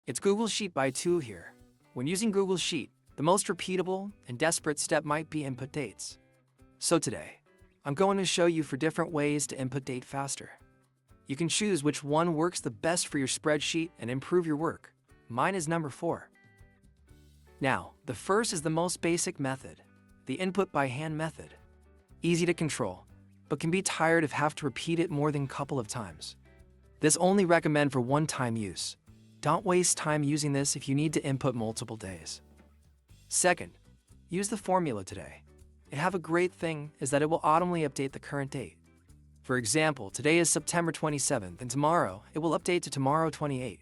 It's Google Sheet by 2 here. When using Google Sheet, the most repeatable and desperate step might be input dates. So today, I'm going to show you 4 different ways to input date faster. You can choose which one works the best for your spreadsheet and improve your work. Mine is number 4. Now, the first is the most basic method, the input by hand method. Easy to control, but can be tired if have to repeat it more than a couple of times. This only recommend for one-time use. Don't waste time using this if you need to input multiple days. Second, use the formula today. It have a great thing is that it will automatically update the current date. For example, today is September 27th and tomorrow it will update to tomorrow 28th.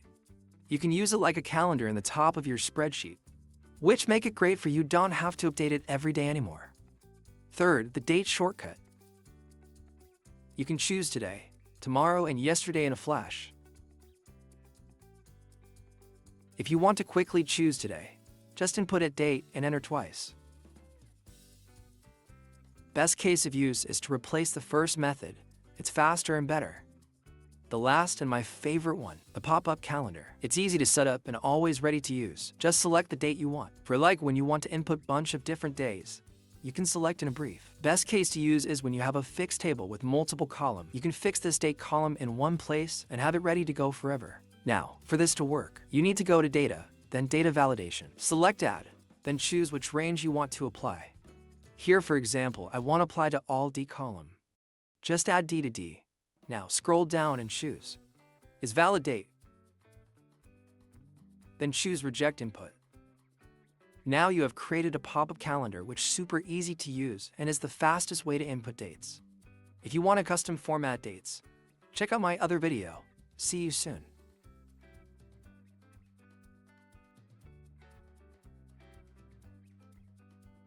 You can use it like a calendar in the top of your spreadsheet, which make it great for you don't have to update it every day anymore. Third, the date shortcut. You can choose today, tomorrow, and yesterday in a flash. If you want to quickly choose today, just input a date and enter twice. Best case of use is to replace the first method. It's faster and better. The last and my favorite one, the pop-up calendar. It's easy to set up and always ready to use. Just select the date you want. For like when you want to input bunch of different days, you can select in a brief. Best case to use is when you have a fixed table with multiple columns. You can fix this date column in one place and have it ready to go forever. Now, for this to work, you need to go to Data, then Data Validation. Select Add, then choose which range you want to apply. Here, for example, I want to apply to all D column. Just add D to D. Now, scroll down and choose Is Valid Date. Then choose Reject Input. Now you have created a pop-up calendar which is super easy to use and is the fastest way to input dates. If you want to custom format dates, check out my other video. See you soon.